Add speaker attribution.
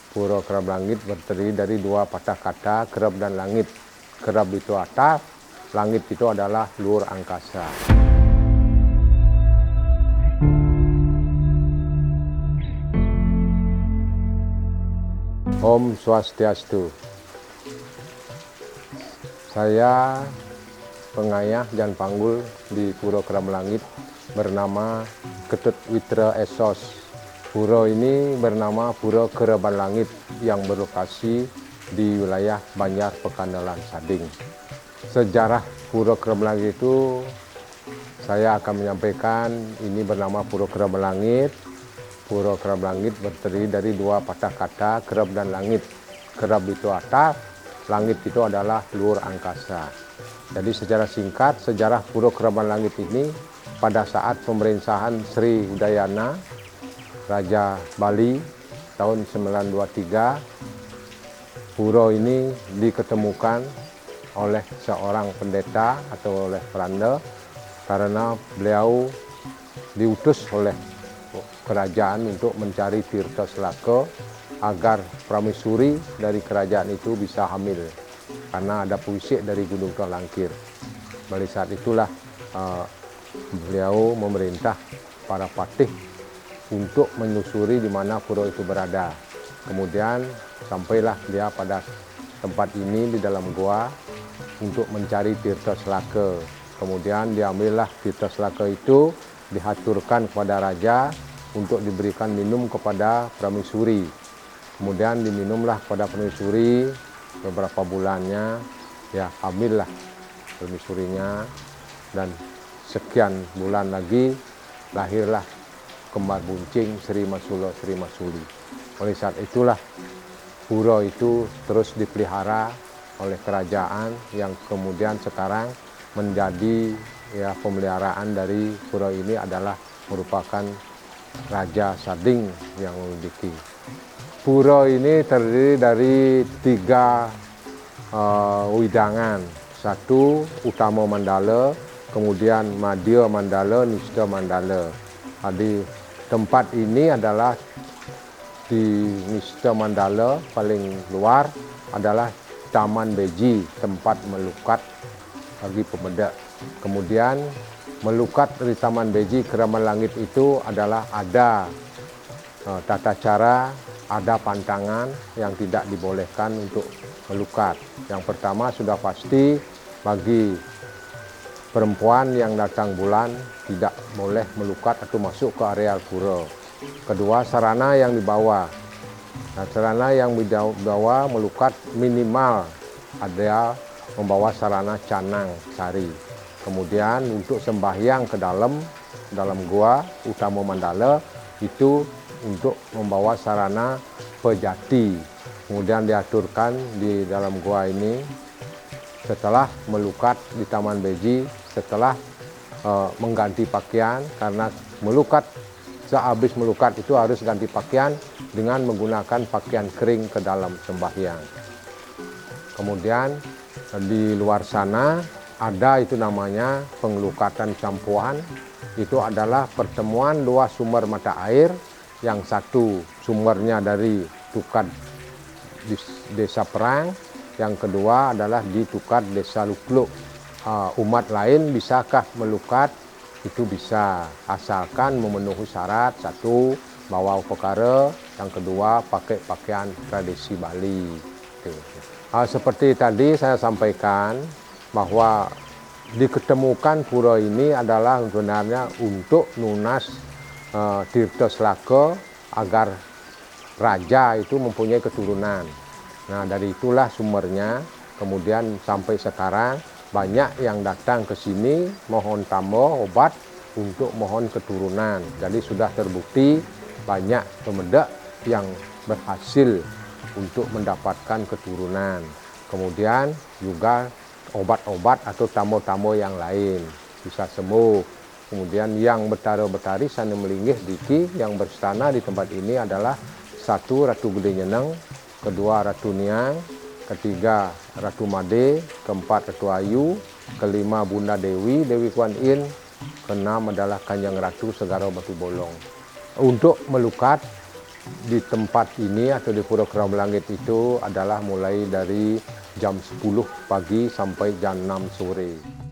Speaker 1: Pura Kerab Langit terdiri dari dua patah kata, kerab dan langit. Kerab itu atas, langit itu adalah luar angkasa. Om Swastiastu. Saya pengayah dan panggul di Pura Kerab Langit bernama Ketut Witra Esos. Pura ini bernama Pura Keraban Langit yang berlokasi di wilayah Banjar Pekandalan Sading. Sejarah Pura Keraban Langit itu saya akan menyampaikan ini bernama Pura Keraban Langit. Pura Keraban Langit terdiri dari dua patah kata, kerab dan langit. Kerab itu atas, langit itu adalah luar angkasa. Jadi secara singkat, sejarah Pura Keraban Langit ini pada saat pemerintahan Sri Udayana, Raja Bali tahun 923, pura ini diketemukan oleh seorang pendeta atau oleh Peranda karena beliau diutus oleh kerajaan untuk mencari tirta selaka agar pramesuri dari kerajaan itu bisa hamil karena ada puisik dari Gunung Langkir. Pada saat itulah beliau memerintah para patih untuk menyusuri di mana pura itu berada. Kemudian sampailah dia pada tempat ini di dalam gua untuk mencari tirta selaka. Kemudian diambillah tirta selaka itu, dihaturkan kepada raja untuk diberikan minum kepada pramesuri. Kemudian diminumlah kepada pramesuri, beberapa bulannya ya hamillah pramesurinya, dan sekian bulan lagi lahirlah kembar buncing Sri Masulo Sri Masuli. Oleh saat itulah pura itu terus dipelihara oleh kerajaan yang kemudian sekarang menjadi ya pemeliharaan dari pura ini adalah merupakan Raja Sading yang memiliki. Pura ini terdiri dari tiga widangan. Satu Utama Mandala, kemudian Madya Mandala, Nista Mandala. Di tempat ini adalah di Nista Mandala paling luar adalah Taman Beji, tempat melukat bagi pemuda. Kemudian melukat di Taman Beji Keraban Langit itu adalah ada tata cara, ada pantangan yang tidak dibolehkan untuk melukat. Yang pertama sudah pasti bagi perempuan yang datang bulan tidak boleh melukat atau masuk ke areal pura. Kedua, sarana yang dibawa. Nah, sarana yang dibawa melukat minimal ada membawa sarana canang sari. Kemudian untuk sembahyang ke dalam gua Utama Mandala itu untuk membawa sarana pejati. Kemudian diaturkan di dalam gua ini setelah melukat di Taman Beji, setelah mengganti pakaian, karena melukat sehabis melukat itu harus ganti pakaian dengan menggunakan pakaian kering ke dalam sembahyang. Kemudian di luar sana ada itu namanya pengelukatan campuan. Itu adalah pertemuan dua sumber mata air, yang satu sumbernya dari Tukat di Desa Perang, yang kedua adalah di Tukat Desa Lukluk. Umat lain bisakah melukat? Itu bisa, asalkan memenuhi syarat. Satu, bawa perkara. Yang kedua, pakai pakaian tradisi Bali. Seperti tadi saya sampaikan bahwa diketemukan pura ini adalah sebenarnya untuk lunas tirta selaka agar raja itu mempunyai keturunan. Nah, dari itulah sumbernya. Kemudian sampai sekarang banyak yang datang ke sini mohon tambah obat untuk mohon keturunan. Jadi sudah terbukti banyak pemuda yang berhasil untuk mendapatkan keturunan. Kemudian juga obat-obat atau tamu-tamu yang lain bisa sembuh. Kemudian yang betara-betari sana melinggih diki yang berstana di tempat ini adalah satu Ratu Gede Nyeneng, kedua Ratu Niang, ketiga Ratu Made, keempat Ratu Ayu, kelima Bunda Dewi, Dewi Kuan Yin, keenam adalah Kanjeng Ratu Segara Batu Bolong. Untuk melukat di tempat ini atau di Pura Kerawalangit itu adalah mulai dari jam 10 pagi sampai jam 6 sore.